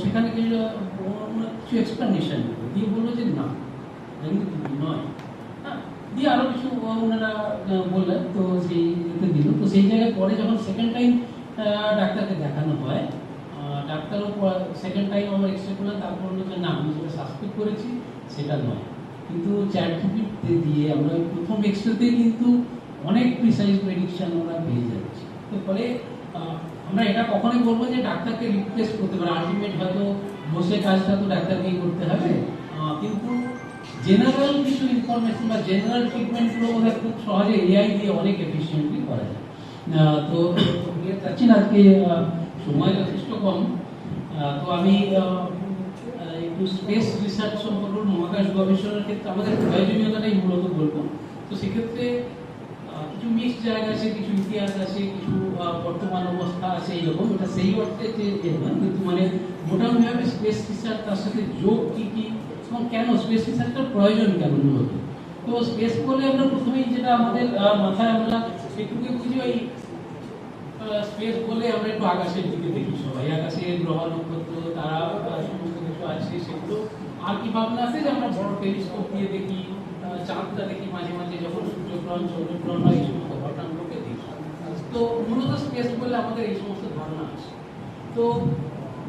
সেখানে কিছু এক্সপ্লেনেশন দিয়ে বললো যে না নয়, হ্যাঁ, দিয়ে আরও কিছু ওনারা বললেন। তো সেই দিল। তো সেই জায়গায় পরে যখন সেকেন্ড টাইম ডাক্তারকে দেখানো হয়, ডাক্তারও সেকেন্ড টাইম আমার এক্সরে করলেন, তারপর বললো যে না, আমি যেটা সাসপেক্ট করেছি সেটা নয়। কিন্তু চ্যাটজিপিটি দিয়ে আমরা প্রথম এক্সরেতে কিন্তু অনেক প্রিসাইজ প্রেডিকশন আমরা পেয়ে যাচ্ছি। তো ফলে আমরা এটা কখনোই বলবো যে ডাক্তারকে রিপ্লেস করতে পারে, আলটিমেট হয়তো বসে কাজটা তো ডাক্তারকেই করতে হবে, কিন্তু জেনারেল কিছু ইনফরমেশন বা জেনারেল ট্রিটমেন্টগুলো বোধহয় খুব সহজে এআই দিয়ে অনেক এফিসিয়েন্টলি করা যায়। তো চাচ্ছি না, আজকে সময় যথেষ্ট কম। তো আমি একটু স্পেস রিসার্চ সম্পর্কে, মহাকাশ গবেষণার ক্ষেত্রে আমাদের প্রয়োজনীয়তাটাই মূলত বলবো। তো সেক্ষেত্রে কিছু মিক্সড জায়গা আছে, কিছু ইতিহাস আছে, কিছু বর্তমান অবস্থা আছে, এইরকম। এটা সেই অর্থে যে কিন্তু মানে মোটামুটিভাবে স্পেস রিসার্চ তার সাথে যোগ কী কী এবং কেন স্পেস রিসার্চটার প্রয়োজন কেন মূলত। তো স্পেস বলে আমরা প্রথমেই যেটা আমাদের মাথায় আমরা একটুকে বুঝি, ওই স্পেস বলে আমরা একটু আকাশের দিকে দেখি সবাই, আকাশে গ্রহ নক্ষত্র তারা সমস্ত কিছু আছে সেগুলো। আর কি ভাবনা আছে যে আমরা বড় টেলিস্কোপ দিয়ে দেখি, চাঁদটা দেখি মাঝে মাঝে, যখন সূর্যগ্রহণ চন্দ্রগ্রহণ হয়, এই সমস্ত ঘটনাগুলোকে দেখি। তো মূলত স্পেস বলে আমাদের এই সমস্ত ধারণা আছে। তো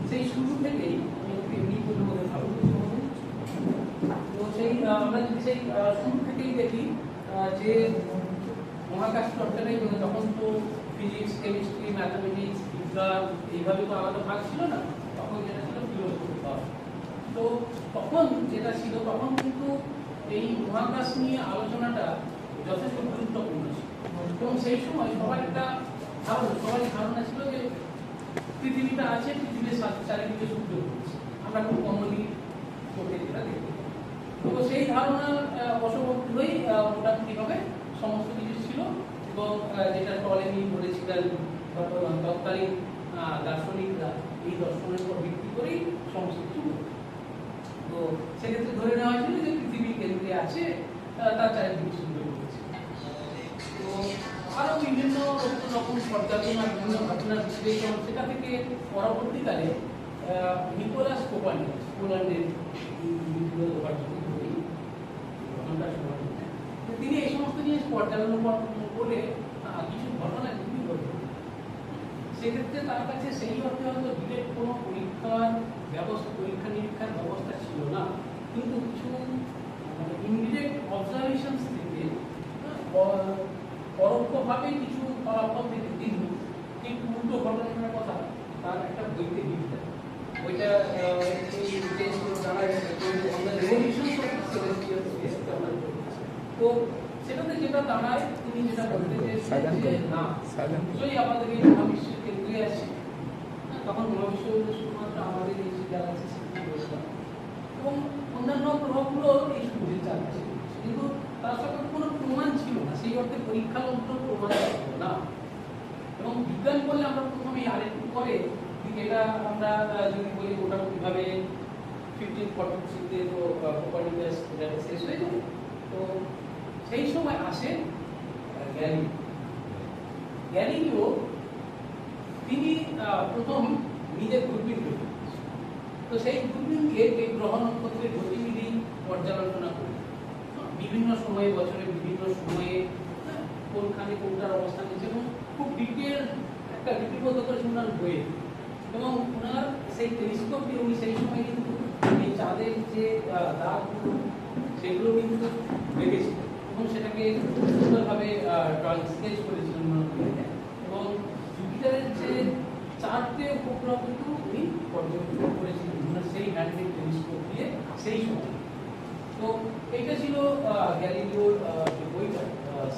সেই শুরু থেকেই তো সেই আমরা যদি সেই শুরু থেকেই দেখি যে মহাকাশ চর্চাটাই তখন তো ফিজিক্স, কেমিস্ট্রি, ম্যাথামেটিক্স, বিজ্ঞান এইভাবে তো আলাদা ভাগ ছিল না। তখন যেটা ছিল ফিলোসফি। তো তখন যেটা ছিল, তখন কিন্তু এই মহাকাশ নিয়ে আলোচনাটা যথেষ্ট গুরুত্বপূর্ণ ছিল। এবং সেই সময় সবার ধারণা ছিল যে পৃথিবীটা আছে, পৃথিবীর চারিদিকে সূর্য ঘুরছে, আমরা খুব কমনলি চোখে যেটা দেখি। তো সেই ধারণার বশবর্তী হয়েই মোটামুটিভাবে সমস্ত কিছু ছিল। এবং যেটা টলেমি বলেছিলেন তৎকালীন দার্শনিকরা, এই দর্শনের উপর ভিত্তি করেই সমস্ত কিছু। তো সেক্ষেত্রে ধরে নেওয়া হয়েছিল যে পৃথিবী কেন্দ্রে আছে, তার চারিদিকে সূর্য ঘুরছে। তো আরো বিভিন্ন রকম পর্যালোচনা, বিভিন্ন ঘটনার বিশ্লেষণ, সেটা থেকে পরবর্তীকালে নিকোলাস কোপারনিকাস, পোল্যান্ডের তিনি এই সমস্ত জিনিস পর্যালোচনা করে কিছু ঘটনা তিনি ঘটে। সেক্ষেত্রে তার কাছে সেই অর্থে হয়তো ডিরেক্ট কোনো পরীক্ষা নিরীক্ষার ব্যবস্থা ছিল না, কিন্তু কিছু ইনডিরেক্ট অবজারভেশনস থেকে পরোক্ষভাবে কিছু ফলাফল থেকে তিনি ঠিক উল্টো ঘটনার কথা তার একটা বইতে লিখতে। ওইটা তো সেটাতে যেটা দাঁড়ায়, তিনি যেটা বলতে চেয়েছেন যে না, নিশ্চয়ই আমাদের এই মহাবিশ্বের কেন্দ্রে আছে। তখন মহাবিশ্ব শুধুমাত্র আমাদের এই যে গ্যালাক্সি এবং অন্যান্য গ্রহগুলো এই সূর্যের চারপাশে, কিন্তু তার সঙ্গে কোনো প্রমাণ ছিল না, সেই অর্থে পরীক্ষালব্ধ প্রমাণ ছিল না। এবং বিজ্ঞান বললে আমরা প্রথমেই আরেকটু পরে এটা আমরা যদি বলি মোটামুটিভাবে 1543-তে তো কোপারনিকাস শেষ হয়ে যায়। তো সেই সময় আসে গ্যালিলিও। তিনি প্রথম নিজের দূরবীন তৈরি। তো সেই দূরবীনকে এই গ্রহ নক্ষত্রের গতিবিধি পর্যালোচনা করে বিভিন্ন সময়ে, বছরের বিভিন্ন সময়ে কোনখানে কোনটার অবস্থান নিচ্ছে, এবং খুব ডিটেল একটা লিপিবদ্ধ করে ওনার বইয়ে। এবং ওনার সেই টেলিস্কোপ দিয়ে উনি সেই সময় কিন্তু এই চাঁদের যে দাগগুলো সেগুলো কিন্তু দেখেছিলেন এবং সেটাকে সুন্দরভাবে স্কেচ করেছিলেন ওনার বইতে। এবং জুপিটারের যে 4টে উপগ্রহ কিন্তু উনি পর্যবেক্ষণ করেছিলেন ওনার সেই হ্যান্ডেল টেলিস্কোপ দিয়ে সেই সময়। তো এইটা ছিল গ্যালিলিওর বইটা।